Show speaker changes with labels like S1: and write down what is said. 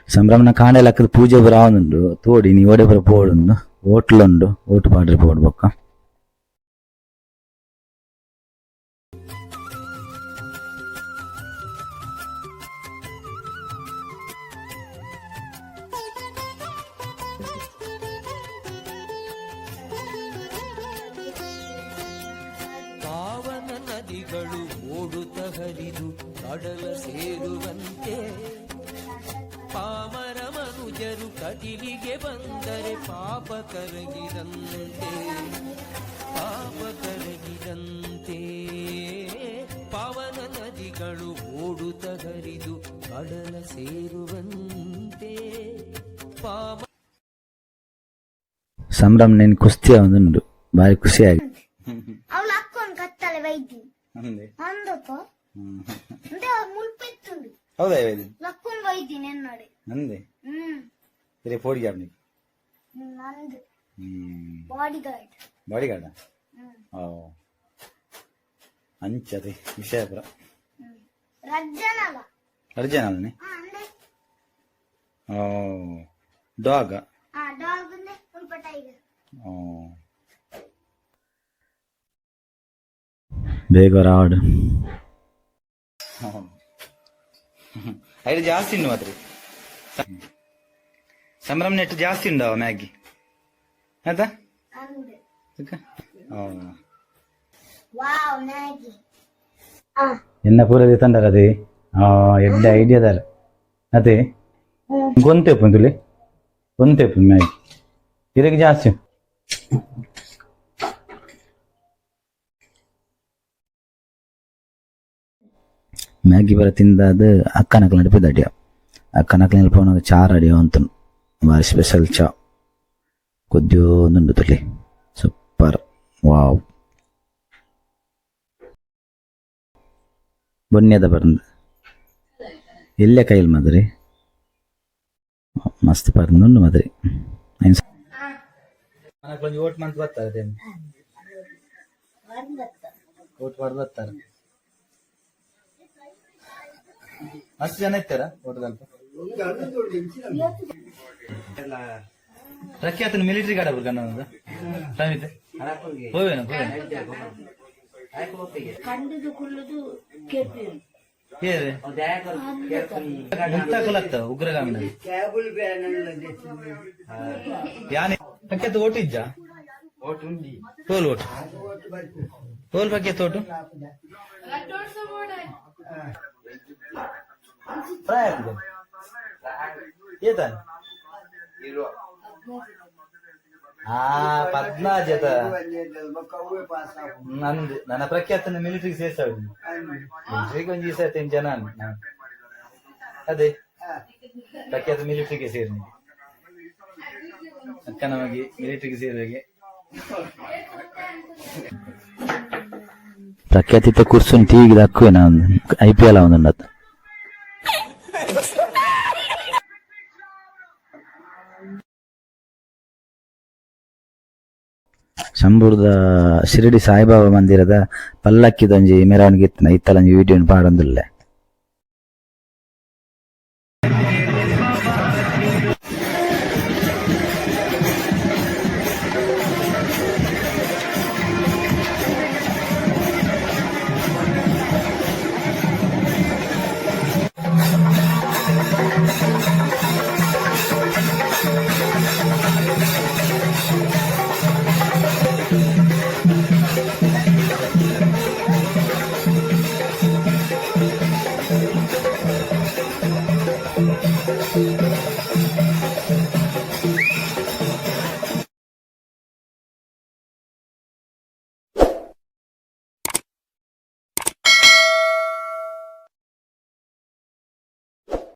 S1: ಸಂಭ್ರಮನ ಕಾಂಡೆ ಲಕ್ಕದ ಪೂಜೆ ಬರಾವನುಂಡು ತೋಡಿ ನೀ ಓಡೆ ಬರ ಪೋಡುಂಡು ಹೋಟ್ಲುಂಡು ಓಟು ಪಾಡ್ರೆ ಪೋಡ್ಬೊಕ್ಕ
S2: ಪಾವನ ನದಿಗಳು ಓಡುತ್ತ ಹರಿದು ಕಡಲ ಸೇರುವಂತೆ ಪಾಮರ ಮನುಜರು ಕಟಿಲಿಗೆ ಬಂದರೆ ಪಾಪ ಕರಗಿದಂತೆ ಪಾಪ ಕರಗಿದಂತೆ ಪಾವನ ನದಿಗಳು ಓಡುತ್ತ ಹರಿದು ಕಡಲ ಸೇರುವಂತೆ
S1: ಸಂಭ್ರಮ నేను ಕುಸ್ತಿ ಅವನುಂಡು ಬಾರಿ ಖುಷಿಯಾಗಿ
S3: ಅವಳು ಅಕ್ಕೊಂದು ಕತ್ತಲೆ ವೈದ್ಯ ಅಂದಪ್ಪ అంటే ముల్పెత్తుండు
S1: ಹೌದಾ ಇದು
S3: లక్కున్ వైద్య నిన్నడే
S1: ನಂದೆ రేపు పోడి గారు నీకు
S3: నందు బాడీ గార్డ్
S1: ఓ అంచది విషయపుర రజ్జనాలని ఓ డాగ్
S3: డాగ్ ఉంది ఉల్ప టైగర్
S1: ఓ ಬೇಗ ರಾಡ್ ಐದು ಜಾಸ್ತಿ ಉಂಡು ಮಾತ್ರ ಸಂಭ್ರಮ ನೆಟ್ಟು ಜಾಸ್ತಿ ಉಂಡವ ಮ್ಯಾಗಿ ಆಯ್ತಾ ಎನ್ನ ಪೂರದಿ ತಂಡರ ಅದೇ ಎಡ್ಡ ಐಡಿಯಾದಾರ ಅದೇ ಗೊಂತೆಪ್ಪು ತುಳಿ ಗೊಂತೆಪ್ಪು ಮ್ಯಾಗಿ ಇದಕ್ಕೆ ಜಾಸ್ತಿ ಮ್ಯಾಗಿ ಬರ ತಿಂದಾದ ಅಕ್ಕನಕ್ಲ ನಡಿಪಿದ ಅಡಿಯ ಅಕ್ಕನಕ್ಲ ನಿಲ್ಪವನಾಗ ಚಾರ್ ಅಡಿಯೋ ಅಂತ ಬಾರಿ ಸ್ಪೆಷಲ್ ಚಾ ಕೊದ್ಯೋಂದುಂಡು ತುಳಿ ಸೂಪರ್ ವಾವ್ ಬೊನ್ಯದ ಬರಂದು ಎಲ್ಲೇ ಕೈಲಿ ಮಾದ್ರಿ ಮಸ್ತ್ ಪರಂದುಂಡು ಮಾದ್ರಿ ಓಟ್ ಮಂತ್ ಬರ್ತಾರೆ ಓಟ್ ಮಾಡಿ ಬರ್ತಾರೆ ಮಸ್ತ್ ಜನ ಇರ್ತಾರ ಓಟದಲ್ಪ ಪ್ರಖ್ಯಾತನ ಮಿಲಿಟರಿ ಗಾರ್ಡ್ ಅವ್ರು ಕನ್ನಡ ಹೋವೇನು ಮುಕ್ತಾಕಲಾಗ್ತಾವ ಉಗ್ರಗಾಮಿನ ಯಾನೆ ಪ್ರಖ್ಯಾತ ಓಟಿಜ್ಜ ತೋಲ್ ಓಟು ತೋಲ್ ಪ್ರಖ್ಯಾತ ಓಟು ಏತಾನ ಪದ್ಮಾಜತ ನಂದು ನನ್ನ ಪ್ರಖ್ಯಾತನ ಮಿಲಿಟರಿಗೆ ಸೇರ್ಸಾವ ಮಿಲಿಟರಿಗೆ ಒಂದ್ ದಿವಸ ಜನ ಅದೇ ಪ್ರಖ್ಯಾತ ಮಿಲಿಟರಿಗೆ ಸೇರಿ ಅಕ್ಕ ನಮಗೆ ಮಿಲಿಟರಿಗೆ ಸೇರುವಾಗೆ ಪ್ರಖ್ಯಾತಿತ ಕೂರ್ಸೊಂದು ಟಿವಿಗೆ ದಕ್ಕುವೆ ನಾನು IPL ಅವನನ್ನ ಶಂಭೂರ್ದ ಶಿರಡಿ ಸಾಯಿಬಾಬಾ ಮಂದಿರದ ಪಲ್ಲಕ್ಕಿದೊಂಜಿ ಮೆರವಣಿಗೆ ಇತ್ತನ ಇತ್ತಲಂಜಿ ವಿಡಿಯೋ ಪಾಡೊಂದುಲ್ಲೆ